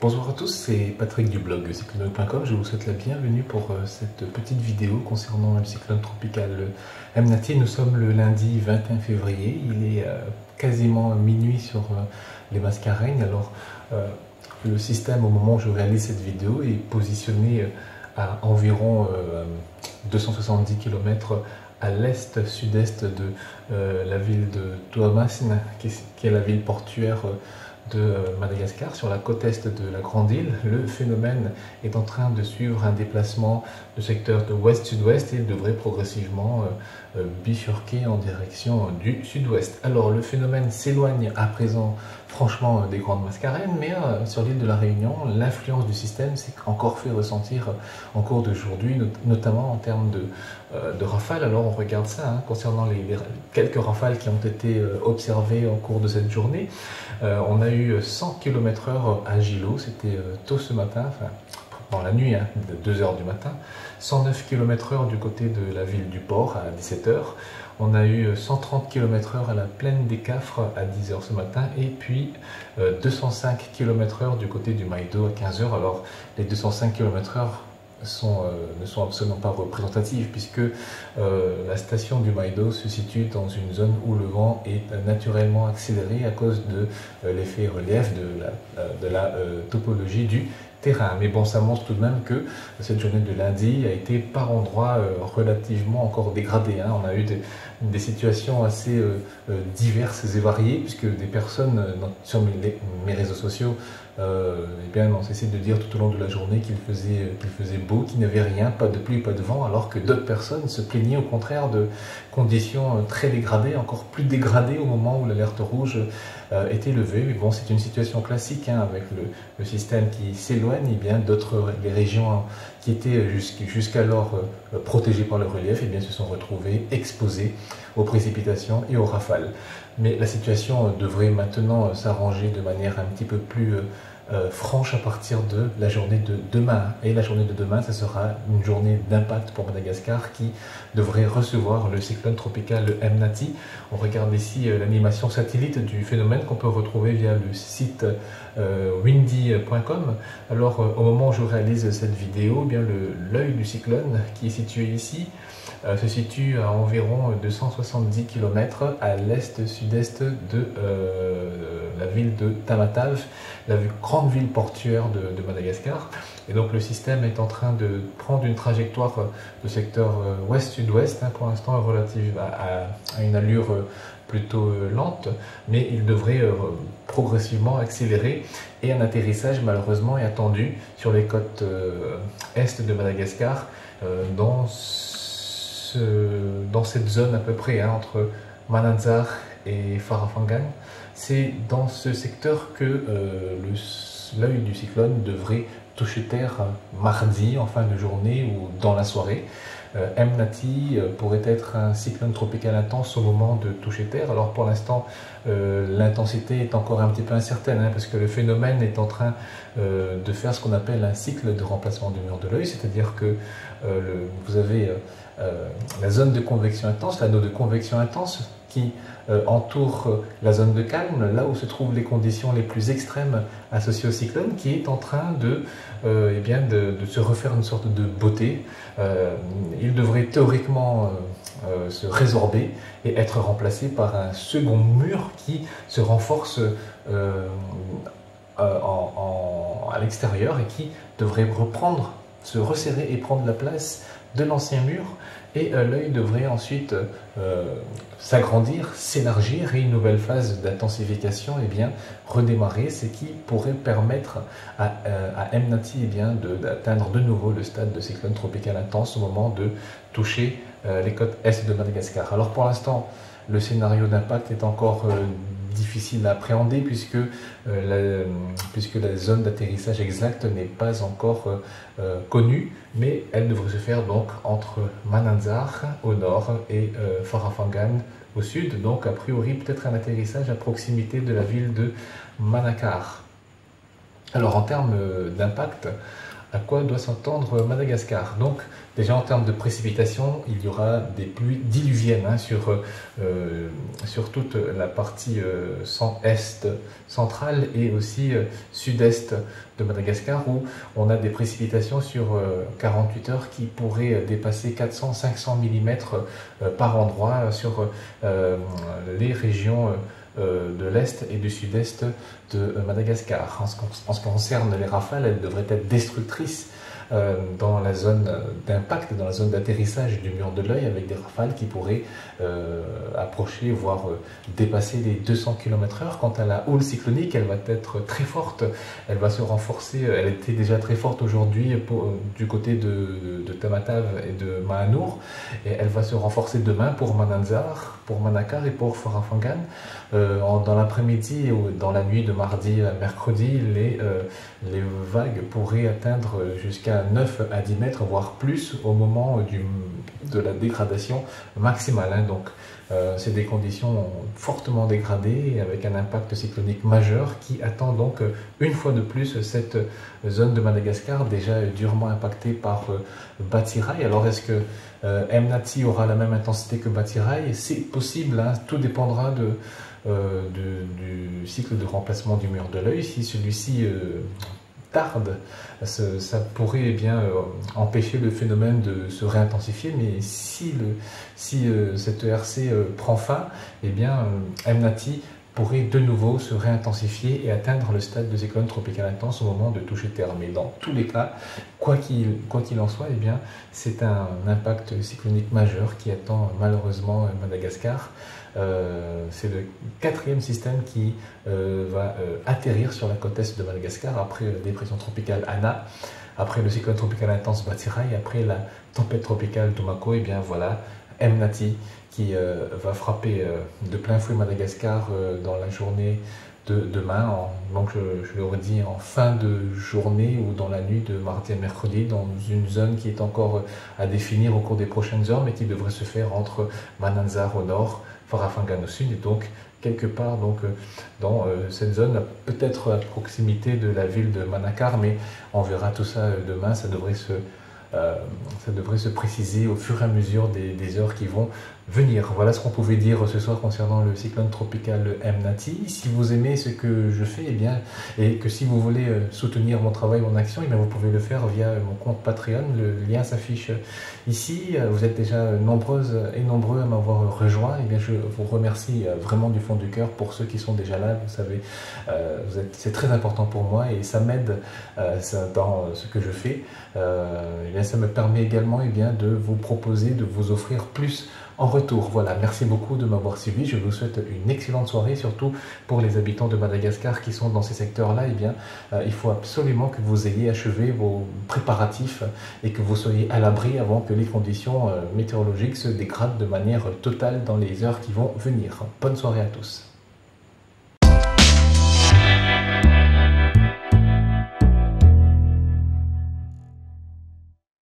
Bonjour à tous, c'est Patrick du blog cyclone.com. Je vous souhaite la bienvenue pour cette petite vidéo concernant le cyclone tropical Emnati. Nous sommes le lundi 21 février, il est quasiment minuit sur les Mascareignes. Alors le système au moment où je réalise cette vidéo est positionné à environ 270 km à l'est-sud-est de la ville de Toamasina, qui est la ville portuaire de Madagascar, sur la côte est de la Grande Île. Le phénomène est en train de suivre un déplacement de secteur de ouest-sud-ouest et il devrait progressivement bifurquer en direction du sud-ouest. Alors le phénomène s'éloigne à présent franchement des Grandes Mascareignes, mais sur l'île de la Réunion, l'influence du système s'est encore fait ressentir en cours d'aujourd'hui, notamment en termes de rafales. Alors on regarde ça, concernant les quelques rafales qui ont été observées au cours de cette journée. On a eu 100 km/h à Gilo, c'était tôt ce matin, enfin dans la nuit, 2 h du matin. 109 km/h du côté de la ville du port à 17 h. On a eu 130 km/h à la plaine des Cafres à 10 h ce matin, et puis 205 km/h du côté du Maïdo à 15 h. Alors les 205 km/h ne sont absolument pas représentatives, puisque la station du Maïdo se situe dans une zone où le vent est naturellement accéléré à cause de l'effet relief de la topologie du terrain. Mais bon, ça montre tout de même que cette journée de lundi a été par endroits relativement encore dégradée. On a eu des situations assez diverses et variées, puisque des personnes sur mes réseaux sociaux ont cessé de dire tout au long de la journée qu'il faisait beau, qu'il n'y avait rien, pas de pluie, pas de vent, alors que d'autres personnes se plaignaient au contraire de conditions très dégradées, encore plus dégradées au moment où l'alerte rouge était levée. Mais bon, c'est une situation classique, avec le système qui s'éloigne, et bien d'autres, les régions qui étaient jusqu'alors protégées par le relief, se sont retrouvées exposées aux précipitations et aux rafales. Mais la situation devrait maintenant s'arranger de manière un petit peu plus franche à partir de la journée de demain. Et la journée de demain, ça sera une journée d'impact pour Madagascar, qui devrait recevoir le cyclone tropical Emnati. On regarde ici l'animation satellite du phénomène qu'on peut retrouver via le site windy.com. Alors au moment où je réalise cette vidéo, l'œil du cyclone, qui est situé ici, se situe à environ 270 km à l'est-sud-est de la ville de Tamatave, la grande ville portuaire de Madagascar. Et donc le système est en train de prendre une trajectoire de secteur ouest-sud-ouest, pour l'instant relative à une allure plutôt lente, mais il devrait progressivement accélérer, et un atterrissage malheureusement est attendu sur les côtes est de Madagascar, dans cette zone à peu près, entre Mananzar et Farafangan. C'est dans ce secteur que l'œil du cyclone devrait toucher terre mardi en fin de journée ou dans la soirée. Emnati pourrait être un cyclone tropical intense au moment de toucher terre. Alors pour l'instant, l'intensité est encore un petit peu incertaine, parce que le phénomène est en train de faire ce qu'on appelle un cycle de remplacement du mur de l'œil, c'est-à-dire que vous avez la zone de convection intense, l'anneau de convection intense qui entoure la zone de calme, là où se trouvent les conditions les plus extrêmes associées au cyclone, qui est en train de se refaire une sorte de beauté. Il devrait théoriquement se résorber et être remplacé par un second mur qui se renforce à l'extérieur, et qui devrait se resserrer et prendre la place de l'ancien mur, et l'œil devrait ensuite s'agrandir, s'élargir, et une nouvelle phase d'intensification redémarrer, ce qui pourrait permettre à Emnati d'atteindre de nouveau le stade de cyclone tropical intense au moment de toucher les côtes est de Madagascar. Alors pour l'instant, le scénario d'impact est encore difficile à appréhender, puisque la zone d'atterrissage exacte n'est pas encore connue, mais elle devrait se faire donc entre Mananzar au nord et Farafangan au sud, donc a priori peut-être un atterrissage à proximité de la ville de Manakar. Alors en termes d'impact, à quoi doit s'attendre Madagascar. Donc déjà en termes de précipitations, il y aura des pluies diluviennes sur toute la partie est centrale et aussi sud-est de Madagascar, où on a des précipitations sur 48 heures qui pourraient dépasser 400-500 mm par endroit sur les régions de l'Est et du Sud-Est de Madagascar. En ce qui concerne les rafales, elles devraient être destructrices dans la zone d'impact, dans la zone d'atterrissage du mur de l'œil, avec des rafales qui pourraient approcher, voire dépasser les 200 km/h. Quant à la houle cyclonique, elle va être très forte, elle va se renforcer, elle était déjà très forte aujourd'hui du côté de Tamatave et de Mahanour, et elle va se renforcer demain pour Mananzar, pour Manakar et pour Farafangan. Dans l'après-midi ou dans la nuit de mardi à mercredi, les vagues pourraient atteindre jusqu'à 9 à 10 mètres, voire plus au moment de la dégradation maximale. Donc c'est des conditions fortement dégradées avec un impact cyclonique majeur qui attend donc une fois de plus cette zone de Madagascar déjà durement impactée par Batirai. Alors est-ce que Mnati aura la même intensité que Batirai? C'est possible, tout dépendra du cycle de remplacement du mur de l'œil. Si celui-ci tarde, ça pourrait bien empêcher le phénomène de se réintensifier, mais si cette ERC prend fin, eh bien Mnati pourrait de nouveau se réintensifier et atteindre le stade de cyclone tropical intense au moment de toucher terre. Mais dans tous les cas, quoi qu'il en soit, eh bien, c'est un impact cyclonique majeur qui attend malheureusement Madagascar. C'est le 4e système qui va atterrir sur la côte est de Madagascar après la dépression tropicale Ana, après le cyclone tropical intense Batirai, après la tempête tropicale Tomako. Et bien voilà, Mnati qui va frapper de plein fouet Madagascar dans la journée de demain, donc je le redis, en fin de journée ou dans la nuit de mardi à mercredi, dans une zone qui est encore à définir au cours des prochaines heures, mais qui devrait se faire entre Mananzar au nord, Farafangan au sud, et donc quelque part dans cette zone, peut-être à proximité de la ville de Manakar, mais on verra tout ça demain. Ça devrait se préciser au fur et à mesure des heures qui vont venir. Voilà ce qu'on pouvait dire ce soir concernant le cyclone tropical Mnati. Si vous aimez ce que je fais, et que si vous voulez soutenir mon travail, mon action, vous pouvez le faire via mon compte Patreon. Le lien s'affiche ici. Vous êtes déjà nombreuses et nombreux à m'avoir rejoint. Je vous remercie vraiment du fond du cœur. Pour ceux qui sont déjà là, vous savez, c'est très important pour moi et ça m'aide dans ce que je fais. Ça me permet également de vous proposer, de vous offrir plus en retour. Voilà, merci beaucoup de m'avoir suivi. Je vous souhaite une excellente soirée, surtout pour les habitants de Madagascar qui sont dans ces secteurs-là. Il faut absolument que vous ayez achevé vos préparatifs et que vous soyez à l'abri avant que les conditions météorologiques se dégradent de manière totale dans les heures qui vont venir. Bonne soirée à tous.